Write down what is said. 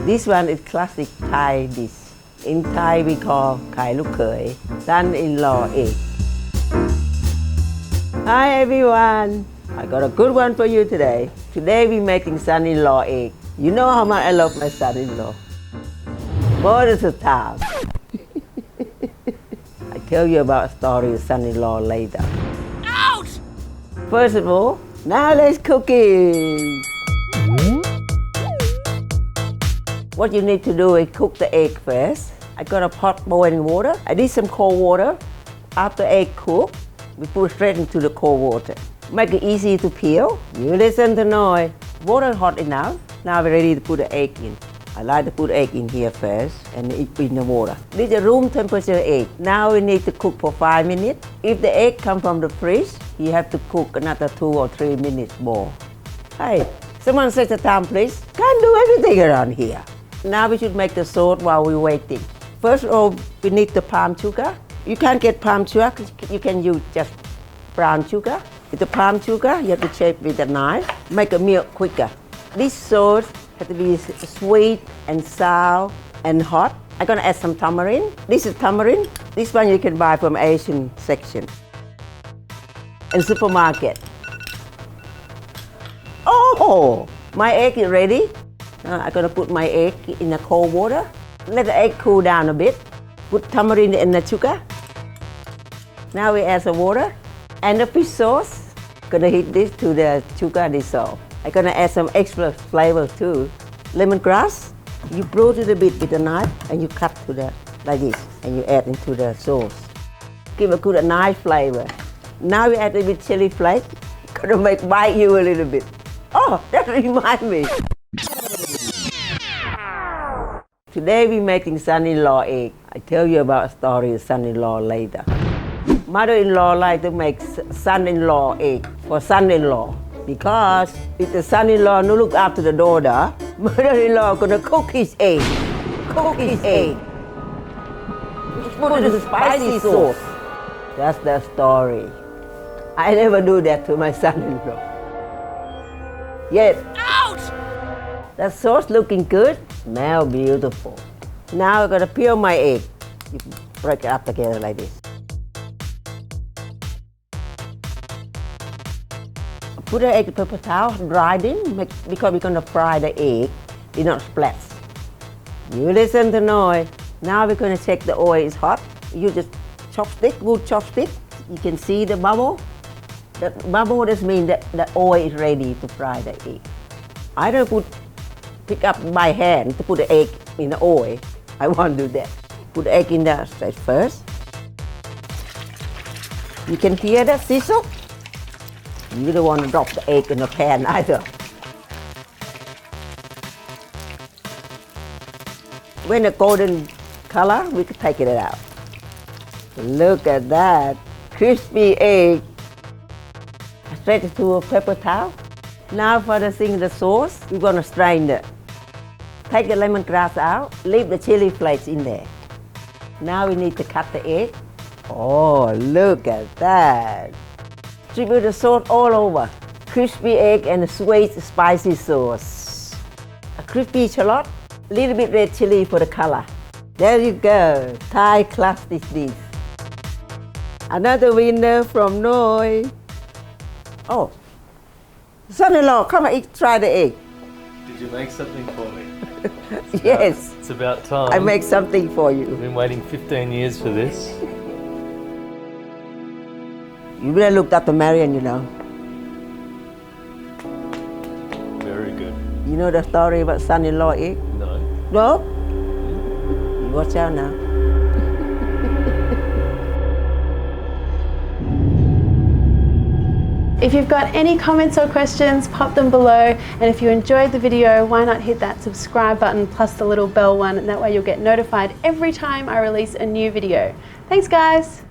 This one is classic Thai dish. In Thai we call Kai Luk Khoi, son-in-law egg. Hi everyone, I got a good one for you today. Today we're making son-in-law egg. You know how much I love my son-in-law. Most of the time. I tell you about a story of son-in-law later. Ouch! First of all, now let's cook it. What you need to do is cook the egg first. I got a pot boiling water. I did some cold water. After egg cooked, we put straight into the cold water. Make it easy to peel. You listen to noise. Water hot enough. Now we're ready to put the egg in. I like to put egg in here first and it in the water. This is a room temperature egg. Now we need to cook for 5 minutes. If the egg comes from the fridge, you have to cook another 2 or 3 minutes more. Hey, someone set the time please. Can't do everything around here. Now we should make the sauce while we're waiting. First of all, we need the palm sugar. You can't get palm sugar, you can use just brown sugar. With the palm sugar, you have to shape with a knife, make a milk quicker. This sauce has to be sweet and sour and hot. I'm gonna add some tamarind. This is tamarind. This one you can buy from Asian section and supermarket. Oh, my egg is ready. Now I'm gonna put my egg in the cold water. Let the egg cool down a bit. Put tamarind in the sugar. Now we add some water and the fish sauce. Gonna heat this to the sugar dissolve. I'm gonna add some extra flavor too. Lemongrass. You bruise it a bit with a knife and you cut to the like this and you add into the sauce. Give a good nice flavor. Now we add a bit chili flake. Gonna make bite you a little bit. Oh, that reminds me. Today we're making son-in-law egg. I tell you about a story of son-in-law later. Mother-in-law like to make son-in-law egg for son-in-law because if the son-in-law no look after the daughter, mother-in-law gonna cook his egg. Cook his egg. Put the spicy sauce. That's the story. I never do that to my son-in-law. Yes. Ouch! That sauce looking good. Smell beautiful. Now I'm gonna peel my egg. You break it up together like this. Put the egg in paper towel, dry it, because we're gonna fry the egg. It's not splat. You listen to noise. Now we're gonna check the oil is hot. You just chopstick, good chopstick. You can see the bubble. That bubble just means that the oil is ready to fry the egg. I don't pick up my hand to put the egg in the oil. I won't do that. Put the egg in there first. You can hear that sizzle. You don't want to drop the egg in the pan either. When the golden color, we can take it out. Look at that, crispy egg. Straight into a paper towel. Now for the sauce, we're gonna strain it. Take the lemongrass out, leave the chili flakes in there. Now we need to cut the egg. Oh, look at that. Distribute the sauce all over. Crispy egg and a sweet spicy sauce. A crispy shallot, a little bit red chili for the color. There you go, Thai classic dish. Another winner from Noi. Oh, son-in-law, come and try the egg. Did you make something for me? Yes. It's about time. I make something for you. I've been waiting 15 years for this. You really looked up to Marion, you know. Very good. You know the story about son-in-law egg? No. No? You watch out now. If you've got any comments or questions, pop them below. And if you enjoyed the video, why not hit that subscribe button plus the little bell one, and that way you'll get notified every time I release a new video. Thanks guys.